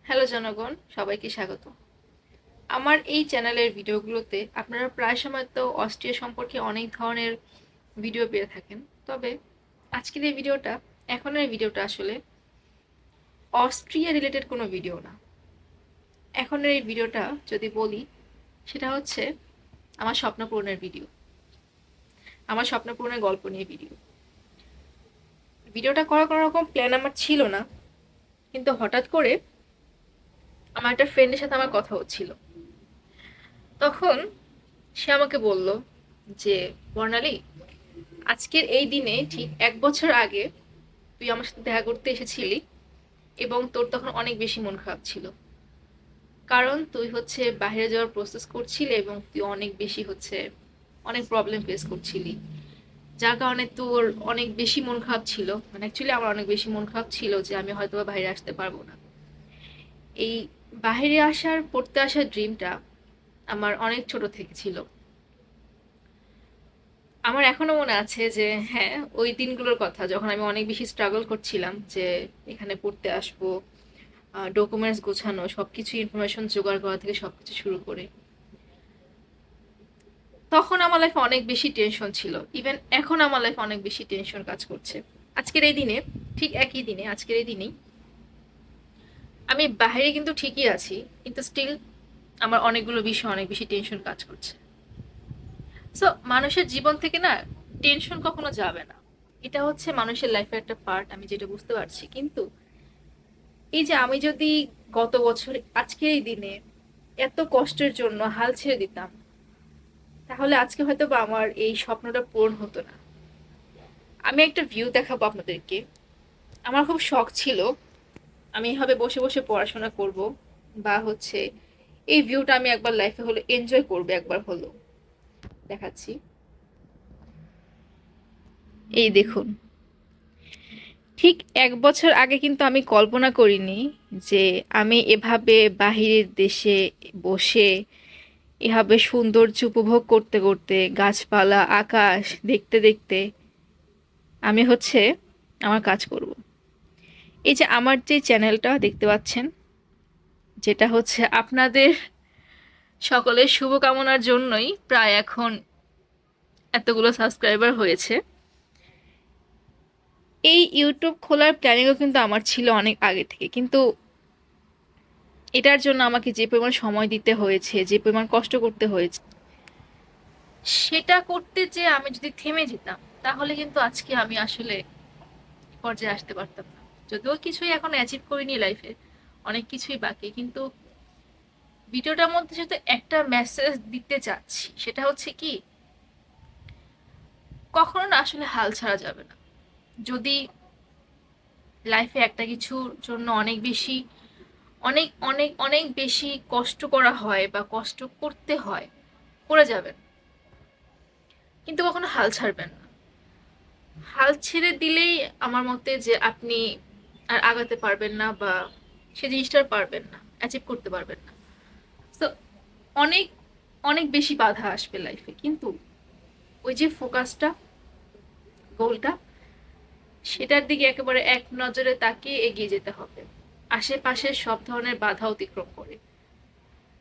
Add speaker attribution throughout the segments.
Speaker 1: Hello জনগণ, সবাইকে স্বাগত। আমার এই চ্যানেলের ভিডিওগুলোতে আপনারা প্রায় সময় তো অস্ট্রিয়া সম্পর্কে অনেক ধরনের ভিডিও পেয়ে থাকেন। তবে আজকের এই ভিডিওটা, এখনের এই ভিডিওটা আসলে অস্ট্রিয়া রিলেটেড কোনো ভিডিও না। এখনের এই ভিডিওটা যদি বলি, সেটা হচ্ছে আমার স্বপ্ন পূরণের ভিডিও, আমার স্বপ্ন পূরণের গল্প নিয়ে ভিডিও। ভিডিওটা করার কোনো রকম প্ল্যান আমার ছিল না, কিন্তু হঠাৎ করে আমার একটা ফ্রেন্ডের সাথে আমার কথা হচ্ছিল। তখন সে আমাকে বলল যে, বর্ণালী, আজকের এই দিনে ঠিক 1 বছর আগে তুই আমার সাথে দেখা করতে এসেছিলি এবং তোর তখন অনেক বেশি মন খারাপ ছিল, কারণ তুই হচ্ছে বাইরে যাওয়ার প্রসেস করছিলি এবং তুই অনেক বেশি অনেক প্রবলেম ফেস করছিলি, যার কারণে তোর অনেক বেশি মন খারাপ ছিল। মানে অ্যাকচুয়ালি আমার অনেক বেশি মন খারাপ ছিল যে আমি হয়তো বা বাইরে আসতে পারবো না। এই বাইরে পড়তে আসার ড্রিমটা আমার অনেক ছোট থেকে ছিল। আমার এখনো মনে আছে যে হ্যাঁ, ওই দিনগুলোর কথা যখন আমি অনেক বেশি স্ট্রাগল করছিলাম যে এখানে পড়তে আসবো, ডকুমেন্টস গোছানো, সবকিছু ইনফরমেশন জোগাড় করা থেকে সবকিছু শুরু করে। তখন আমার লাইফে অনেক বেশি টেনশন ছিল, ইভেন এখন আমার লাইফে অনেক বেশি টেনশন কাজ করছে। আজকের এই দিনে, ঠিক একই দিনে, আজকের এই দিনেই আমি বাইরে কিন্তু ঠিকই আছি, কিন্তু স্টিল আমার অনেকগুলো বিষয় অনেক বেশি টেনশন কাজ করছে। সো মানুষের জীবন থেকে না টেনশন কখনো যাবে না, এটা হচ্ছে মানুষের লাইফের একটা পার্ট, আমি যেটা বুঝতে পারছি। কিন্তু এই যে আমি যদি গত বছর আজকের এই দিনে এত কষ্টের জন্য হাল ছেড়ে দিতাম, তাহলে আজকে হয়তো বা আমার এই স্বপ্নটা পূরণ হতো না। আমি একটা ভিউ দেখাবো আপনাদেরকে। আমার খুব শখ ছিল আমি এভাবে বসে বসে পড়াশোনা করব, বা এই ভিউটা আমি একবার লাইফে হলো এনজয় করবো, একবার হলো। দেখাচ্ছি, এই দেখুন। ঠিক 1 বছর আগে কিন্তু আমি কল্পনা করিনি যে আমি এভাবে বাহিরের দেশে বসে এভাবে সৌন্দর্য উপভোগ করতে করতে, গাছপালা, আকাশ দেখতে দেখতে আমি আমার কাজ করব। এই যে আমার যে চ্যানেলটা দেখতে পাচ্ছেন, যেটা আপনাদের সকলের শুভকামনার জন্যই প্রায় এখন এতগুলো সাবস্ক্রাইবার হয়েছে। এই ইউটিউব খোলার প্ল্যানিংও কিন্তু আমার ছিল অনেক আগে থেকে, কিন্তু এটার জন্য আমাকে যে পরিমাণ সময় দিতে হয়েছে, যে পরিমাণ কষ্ট করতে হয়েছে, সেটা করতে যে আমি যদি থেমে যেতাম, তাহলে কিন্তু আজকে আমি আসলে পর্যায়ে আসতে পারতাম না। যদিও কিছুই এখন অ্যাচিভ করিনি লাইফে, অনেক কিছুই বাকি, কিন্তু ভিডিওটার মধ্যে শুধু একটা মেসেজ দিতে চাচ্ছি, সেটা হচ্ছে কি, কখনো না আসলে হাল ছাড়া যাবে না। যদি লাইফে একটা কিছুর জন্য অনেক অনেক অনেক বেশি কষ্ট করা হয় বা কষ্ট করতে হয়, করে যাবেন, কিন্তু কখনো হাল ছাড়বেন না। হাল ছেড়ে দিলেই আমার মতে যে আপনি আর আগাতে পারবেন না, বা সে জিনিসটা আর পারবেন না, অ্যাচিভ করতে পারবেন না। তো অনেক অনেক বেশি বাধা আসবে লাইফে, কিন্তু ওই যে ফোকাসটা, গোলটা, সেটার দিকে একেবারে এক নজরে তাকিয়ে এগিয়ে যেতে হবে, আশেপাশের সব ধরনের বাধা অতিক্রম করে।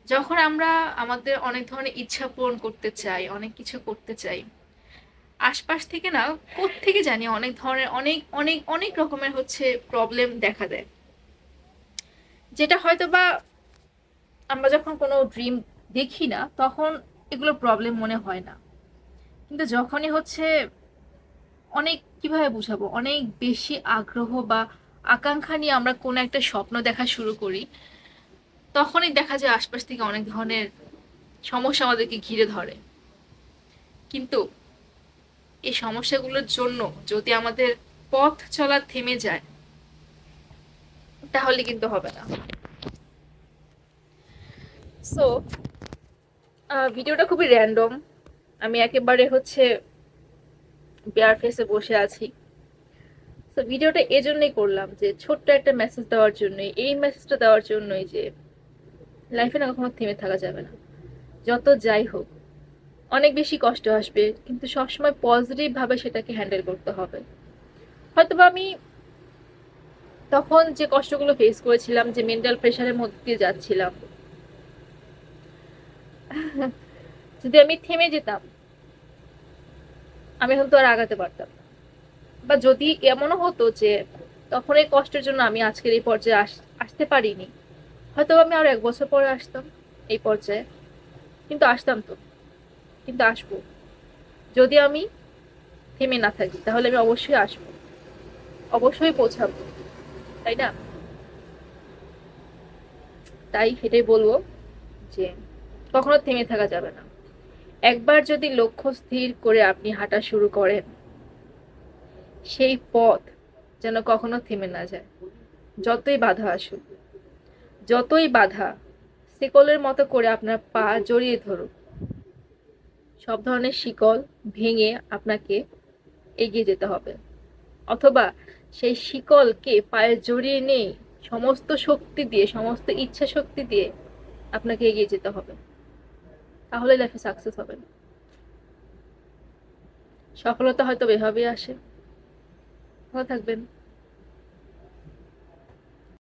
Speaker 1: যখন আমরা আমাদের অনেক ধরনের ইচ্ছা পূরণ করতে চাই, অনেক কিছু করতে চাই, আশপাশ থেকে না কোত্থেকে জানি অনেক ধরনের অনেক অনেক অনেক রকমের প্রবলেম দেখা দেয়, যেটা হয়তো বা আমরা যখন কোনো ড্রিম দেখি না তখন এগুলো প্রবলেম মনে হয় না। কিন্তু যখনই অনেক, কিভাবে বুঝাবো, অনেক বেশি আগ্রহ বা আকাঙ্ক্ষা নিয়ে আমরা কোনো একটা স্বপ্ন দেখা শুরু করি, তখনই দেখা যায় আশপাশ থেকে অনেক ধরনের সমস্যা আমাদেরকে ঘিরে ধরে। কিন্তু এই সমস্যাগুলোর জন্য যদি আমাদের পথ চলা থেমে যায়, তাহলে কিন্তু হবে না। সো ভিডিওটা খুবই র্যান্ডম, আমি একেবারে বেয়ার ফেসে বসে আছি। তো ভিডিওটা এজন্যই করলাম যে ছোট্ট একটা মেসেজ দেওয়ার জন্যই, এই মেসেজটা দেওয়ার জন্যই যে লাইফে না কখনো থেমে থাকা যাবে না। যত যাই হোক, অনেক বেশি কষ্ট আসবে, কিন্তু সবসময় পজিটিভ ভাবে সেটাকে হ্যান্ডেল করতে হবে। হয়তোবা আমি তখন যে কষ্টগুলো ফেস করেছিলাম, যে মেন্টাল প্রেশারের মধ্যে দিয়ে যাচ্ছিলাম, যদি আমি থেমে যেতাম আমি হয়তো আর আগাতে পারতাম না। বা যদি এমনও হতো যে তখন এই কষ্টের জন্য আমি আজকের এই পর্যায়ে আসতে পারিনি, হয়তো আমি আরো 1 বছর পরে আসতাম এই পর্যায়ে, কিন্তু আসতাম তো, কিন্তু আসবো। যদি আমি থেমে না থাকি তাহলে আমি অবশ্যই আসবো, অবশ্যই পৌঁছাবো, তাই না? তাই সেটাই বলবো যে কখনো থেমে থাকা যাবে না। একবার যদি লক্ষ্য স্থির করে আপনি হাঁটা শুরু করেন, সেই পথ যেন কখনো থেমে না যায়। যতই বাধা আসুক, যতই বাধা শিকলের মতো করে আপনার পা জড়িয়ে ধরুক, সব ধরনের শিকল ভেঙে আপনাকে এগিয়ে যেতে হবে। অথবা সেই শিকলকে পায়ে জড়িয়ে নিয়ে সমস্ত শক্তি দিয়ে, সমস্ত ইচ্ছা শক্তি দিয়ে আপনাকে এগিয়ে যেতে হবে। তাহলে লাইফে সাকসেস হবেন। সফলতা হয়তো এভাবেই আসে। ভালো থাকবেন।